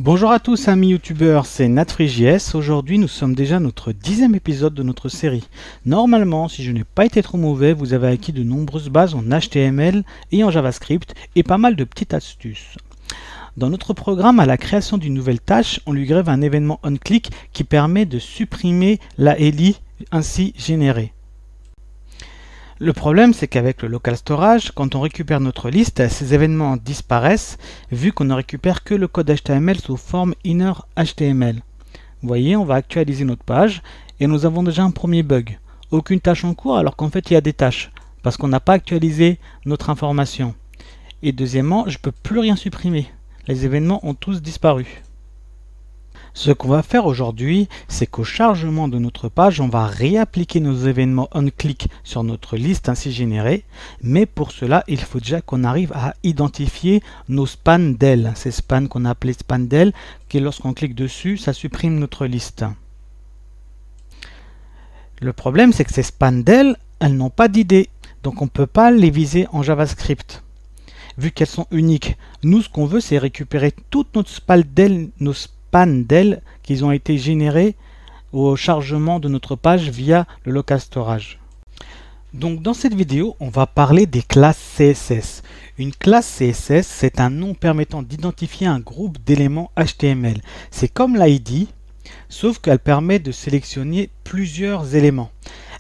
Bonjour à tous amis youtubeurs, c'est NatFreeJS. Aujourd'hui nous sommes déjà à notre 10e épisode de notre série. Normalement, si je n'ai pas été trop mauvais, vous avez acquis de nombreuses bases en HTML et en JavaScript et pas mal de petites astuces. Dans notre programme, à la création d'une nouvelle tâche, on lui grève un événement onClick qui permet de supprimer la LI ainsi générée. Le problème, c'est qu'avec le local storage, quand on récupère notre liste, ces événements disparaissent vu qu'on ne récupère que le code HTML sous forme inner HTML. Vous voyez, on va actualiser notre page et nous avons déjà un premier bug. Aucune tâche en cours alors qu'en fait il y a des tâches parce qu'on n'a pas actualisé notre information. Et deuxièmement, je ne peux plus rien supprimer. Les événements ont tous disparu. Ce qu'on va faire aujourd'hui, c'est qu'au chargement de notre page, on va réappliquer nos événements onClick sur notre liste ainsi générée. Mais pour cela, il faut déjà qu'on arrive à identifier nos spans del. Ces spans qu'on a appelés spans del, qui lorsqu'on clique dessus, ça supprime notre liste. Le problème, c'est que ces spans del, elles n'ont pas d'id. Donc on ne peut pas les viser en JavaScript. Vu qu'elles sont uniques, nous, ce qu'on veut, c'est récupérer toutes nos spans del qui ont été générés au chargement de notre page via le local storage. Donc dans cette vidéo, on va parler des classes CSS. Une classe CSS, c'est un nom permettant d'identifier un groupe d'éléments HTML. C'est comme l'ID, sauf qu'elle permet de sélectionner plusieurs éléments.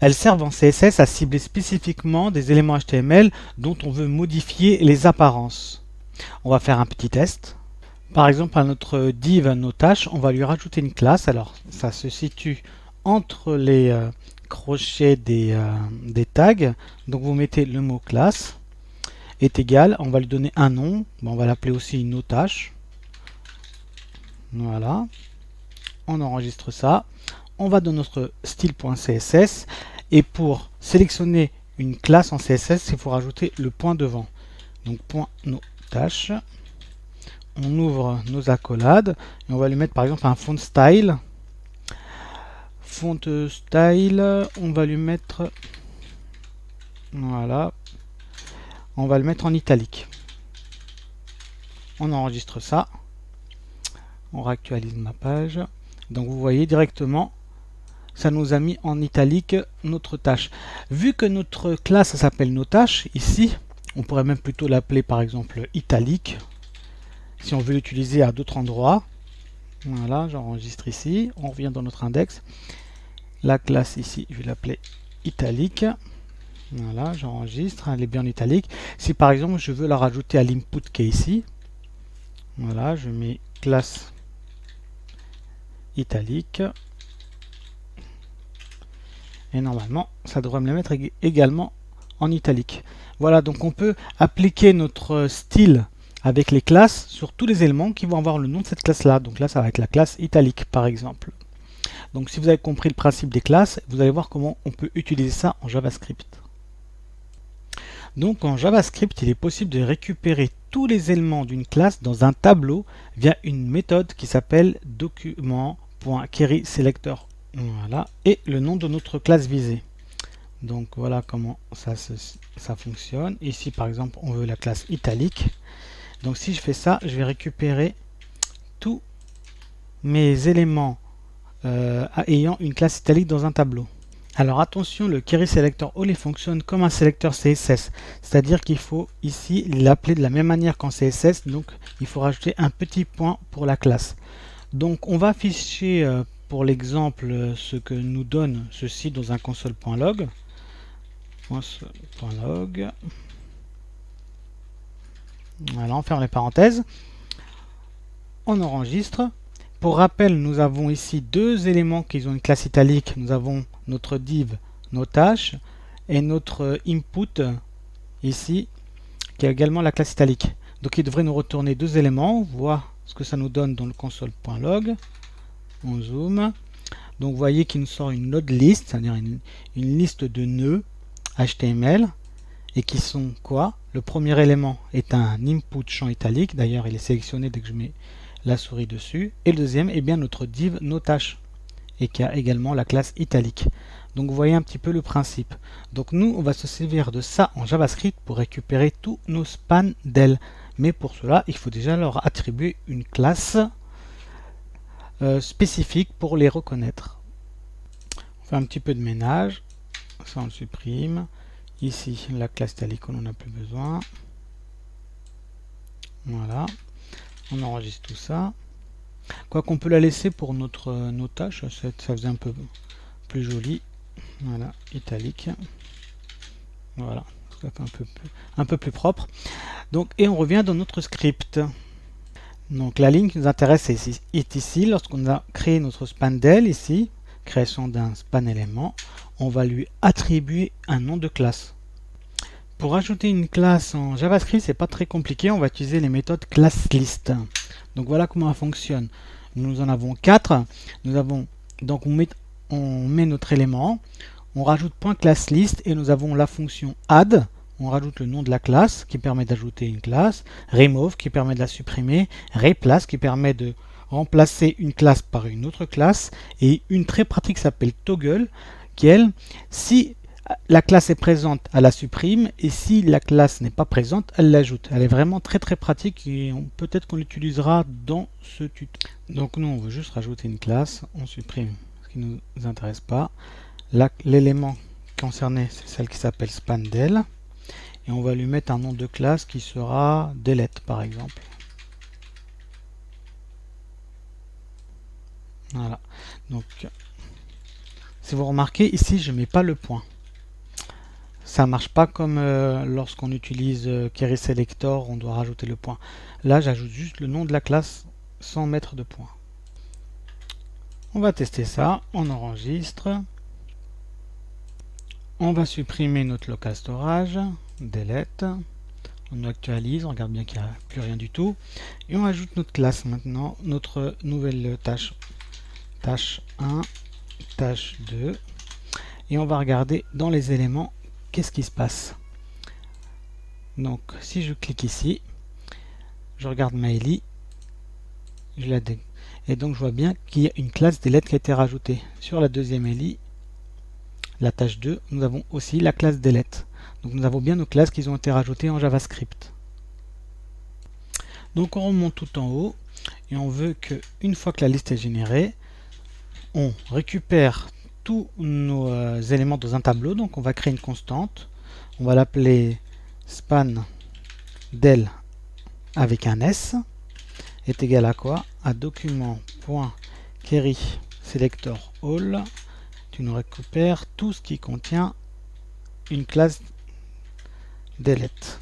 Elles servent en CSS à cibler spécifiquement des éléments HTML dont on veut modifier les apparences. On va faire un petit test. Par exemple, à notre div NoTâche, on va lui rajouter une classe. Alors, ça se situe entre les crochets des tags. Donc, vous mettez le mot classe est égal. On va lui donner un nom. Bon, on va l'appeler aussi NoTâche. Voilà. On enregistre ça. On va dans notre style.css. Et pour sélectionner une classe en CSS, il faut rajouter le point devant. Donc, point NoTâche. On ouvre nos accolades et on va lui mettre par exemple un font style. Font style, on va lui mettre, voilà, on va le mettre en italique. On enregistre ça. On réactualise ma page. Donc vous voyez directement, ça nous a mis en italique notre tâche. Vu que notre classe s'appelle NoTâche, ici, on pourrait même plutôt l'appeler par exemple italique. Si on veut l'utiliser à d'autres endroits, voilà, j'enregistre ici, on revient dans notre index. La classe ici, je vais l'appeler italique. Voilà, j'enregistre, elle est bien en italique. Si par exemple je veux la rajouter à l'input qui est ici, voilà, je mets classe italique. Et normalement, ça devrait me le mettre également en italique. Voilà, donc on peut appliquer notre style avec les classes sur tous les éléments qui vont avoir le nom de cette classe-là. Donc là, ça va être la classe italique, par exemple. Donc si vous avez compris le principe des classes, vous allez voir comment on peut utiliser ça en JavaScript. Donc en JavaScript, il est possible de récupérer tous les éléments d'une classe dans un tableau via une méthode qui s'appelle document.querySelector. Voilà, et le nom de notre classe visée. Donc voilà comment ça fonctionne. Ici, par exemple, on veut la classe italique. Donc si je fais ça, je vais récupérer tous mes éléments ayant une classe italique dans un tableau. Alors attention, le querySelector All fonctionne comme un sélecteur CSS, c'est-à-dire qu'il faut ici l'appeler de la même manière qu'en CSS, donc il faut rajouter un petit point pour la classe. Donc on va afficher pour l'exemple ce que nous donne ceci dans un console.log. Console.log. Voilà, on ferme les parenthèses. On enregistre. Pour rappel, nous avons ici deux éléments qui ont une classe italique. Nous avons notre div NoTâche et notre input ici qui a également la classe italique. Donc il devrait nous retourner deux éléments. On voit ce que ça nous donne dans le console.log. On zoome. Donc vous voyez qu'il nous sort une node list, c'est-à-dire une liste de nœuds HTML. Et qui sont quoi? Le premier élément est un input champ italique, d'ailleurs il est sélectionné dès que je mets la souris dessus. Et le deuxième est bien notre div NoTâche, et qui a également la classe italique. Donc vous voyez un petit peu le principe. Donc nous, on va se servir de ça en JavaScript pour récupérer tous nos spans del. Mais pour cela, il faut déjà leur attribuer une classe spécifiques pour les reconnaître. On fait un petit peu de ménage, ça on le supprime. Ici la classe italique on n'en a plus besoin. Voilà, on enregistre tout ça. Quoi qu'on peut la laisser pour nos tâches, ça faisait un peu plus joli. Voilà, italique. Voilà, ça fait un peu plus propre. Donc, et on revient dans notre script. Donc la ligne qui nous intéresse est ici, lorsqu'on a créé notre spandel ici, création d'un span élément, on va lui attribuer un nom de classe. Pour ajouter une classe en JavaScript, c'est pas très compliqué, on va utiliser les méthodes classList. Donc voilà comment ça fonctionne. Nous en avons 4. Donc on met notre élément, on rajoute .classList et nous avons la fonction add. On rajoute le nom de la classe qui permet d'ajouter une classe, remove qui permet de la supprimer, replace qui permet de remplacer une classe par une autre classe, et une très pratique qui s'appelle toggle qui elle, si la classe est présente, elle la supprime, et si la classe n'est pas présente, elle l'ajoute. Elle est vraiment très pratique et peut-être qu'on l'utilisera dans ce tuto. Donc nous on veut juste rajouter une classe, on supprime ce qui ne nous intéresse pas. L'élément concerné c'est celle qui s'appelle spandel, et on va lui mettre un nom de classe qui sera delete par exemple. Voilà, donc si vous remarquez ici je ne mets pas le point. Ça marche pas comme lorsqu'on utilise Query Selector, on doit rajouter le point. Là, j'ajoute juste le nom de la classe sans mettre de point. On va tester ça, on enregistre. On va supprimer notre local storage, delete. On actualise, on regarde bien qu'il n'y a plus rien du tout. Et on ajoute notre classe maintenant, notre nouvelle tâche. Tâche 1, tâche 2. Et on va regarder dans les éléments qu'est-ce qui se passe. Donc si je clique ici, je regarde ma ELI, et donc je vois bien qu'il y a une classe delete qui a été rajoutée. Sur la deuxième ELI, la tâche 2, nous avons aussi la classe delete. Donc nous avons bien nos classes qui ont été rajoutées en JavaScript. Donc on remonte tout en haut et on veut que une fois que la liste est générée, on récupère tous nos éléments dans un tableau. Donc on va créer une constante, on va l'appeler span del avec un S est égal à quoi? À document.query selector all. Tu nous récupères tout ce qui contient une classe delete.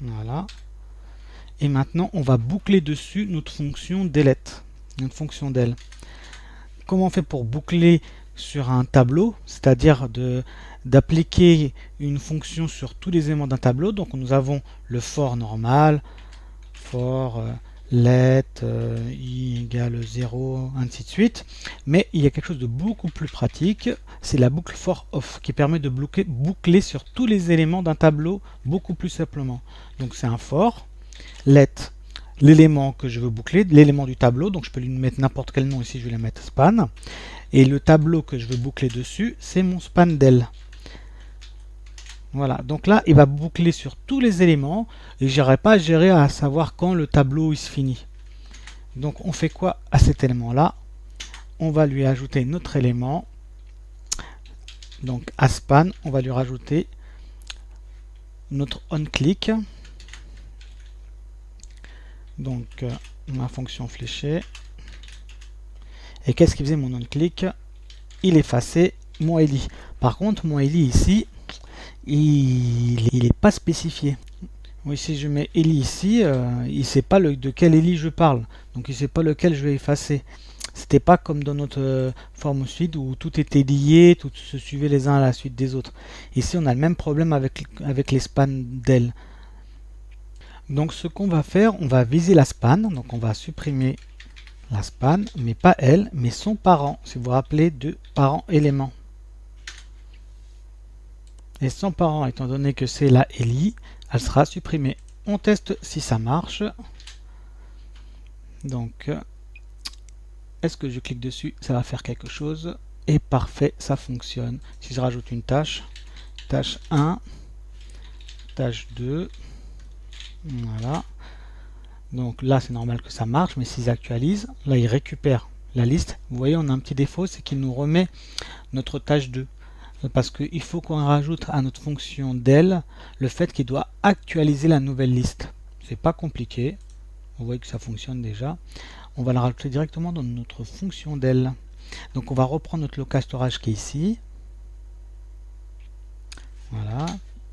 Voilà. Et maintenant on va boucler dessus notre fonction delete, notre fonction del. Comment on fait pour boucler sur un tableau, c'est-à-dire d'appliquer une fonction sur tous les éléments d'un tableau? Donc nous avons le for normal, for let, i égale 0, ainsi de suite. Mais il y a quelque chose de beaucoup plus pratique, c'est la boucle for off qui permet de boucler sur tous les éléments d'un tableau beaucoup plus simplement. Donc c'est un for, let, l'élément que je veux boucler, l'élément du tableau, donc je peux lui mettre n'importe quel nom, ici je vais lui mettre span, et le tableau que je veux boucler dessus, c'est mon span del. Voilà, donc là il va boucler sur tous les éléments et j'aurai pas à gérer à savoir quand le tableau il se finit. Donc on fait quoi à cet élément là? On va lui ajouter notre élément, donc à span on va lui rajouter notre onClick, donc ma fonction fléchée. Et qu'est-ce qu'il faisait mon onClick? Il effaçait mon ELI. Par contre mon ELI ici il n'est pas spécifié. Oui, si je mets ELI ici, il ne sait pas de quel ELI je parle, donc il ne sait pas lequel je vais effacer. C'était pas comme dans notre forme suite où tout était lié, tout se suivait les uns à la suite des autres. Ici on a le même problème avec les spans del. Donc ce qu'on va faire, on va viser la span, donc on va supprimer la span, mais pas elle, mais son parent, si vous vous rappelez de parent élément. Et son parent, étant donné que c'est la ELI, elle sera supprimée. On teste si ça marche. Donc, est-ce que je clique dessus? Ça va faire quelque chose. Et parfait, ça fonctionne. Si je rajoute une tâche, tâche 1, tâche 2, voilà. Donc là, c'est normal que ça marche, mais s'ils actualisent, là, ils récupèrent la liste. Vous voyez, on a un petit défaut, c'est qu'il nous remet notre tâche 2. Parce qu'il faut qu'on rajoute à notre fonction del le fait qu'il doit actualiser la nouvelle liste. C'est pas compliqué. Vous voyez que ça fonctionne déjà. On va la rajouter directement dans notre fonction del. Donc on va reprendre notre local storage qui est ici. Voilà,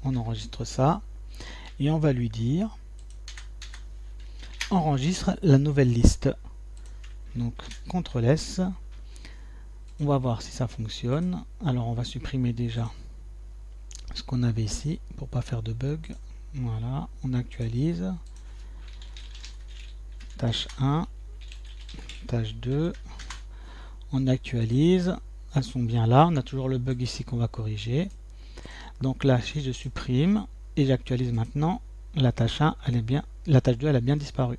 on enregistre ça. Et on va lui dire enregistre la nouvelle liste. Donc CTRL S. On va voir si ça fonctionne. Alors on va supprimer déjà ce qu'on avait ici pour pas faire de bug. Voilà, on actualise. Tâche 1, tâche 2, on actualise. Elles sont bien là. On a toujours le bug ici qu'on va corriger. Donc là, si je supprime et j'actualise maintenant, la tâche 1, elle est bien, la tâche 2, elle a bien disparu.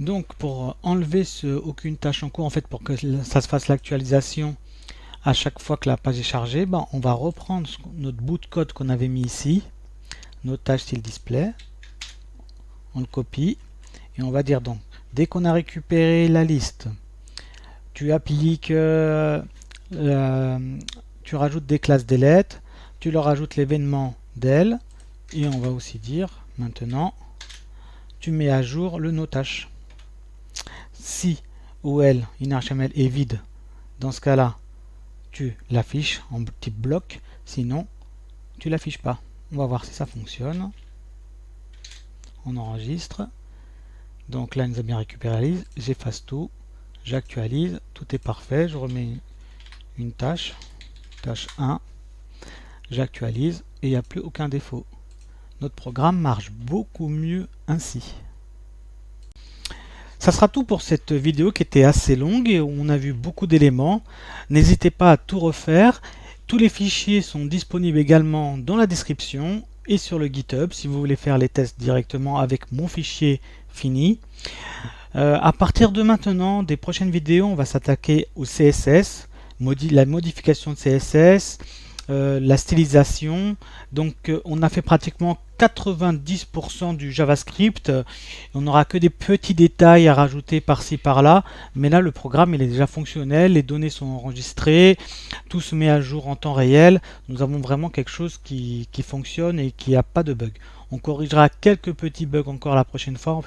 Donc pour enlever aucune tâche en cours, en fait, pour que ça se fasse l'actualisation à chaque fois que la page est chargée, ben, on va reprendre notre bout de code qu'on avait mis ici, notre tâche style display, on le copie et on va dire donc dès qu'on a récupéré la liste, tu appliques, tu rajoutes des classes delete, tu leur ajoutes l'événement del et on va aussi dire maintenant tu mets à jour le no-tâche. Si OL innerHTML est vide, dans ce cas-là, tu l'affiches en type bloc, sinon tu l'affiches pas. On va voir si ça fonctionne. On enregistre. Donc là, il nous a bien récupéré la liste. J'efface tout, j'actualise, tout est parfait. Je remets une tâche, tâche 1, j'actualise et il n'y a plus aucun défaut. Notre programme marche beaucoup mieux ainsi. Ça sera tout pour cette vidéo qui était assez longue et où on a vu beaucoup d'éléments. N'hésitez pas à tout refaire. Tous les fichiers sont disponibles également dans la description et sur le GitHub si vous voulez faire les tests directement avec mon fichier fini. À partir de maintenant, des prochaines vidéos, on va s'attaquer au CSS, la modification de CSS, la stylisation. Donc on a fait pratiquement 90% du JavaScript. On n'aura que des petits détails à rajouter par-ci par-là, mais là le programme il est déjà fonctionnel, les données sont enregistrées, tout se met à jour en temps réel. Nous avons vraiment quelque chose qui fonctionne et qui n'a pas de bug. On corrigera quelques petits bugs encore la prochaine fois,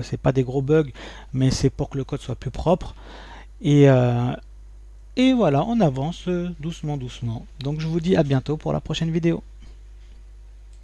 c'est pas des gros bugs, mais c'est pour que le code soit plus propre. Et voilà, on avance doucement. Donc je vous dis à bientôt pour la prochaine vidéo.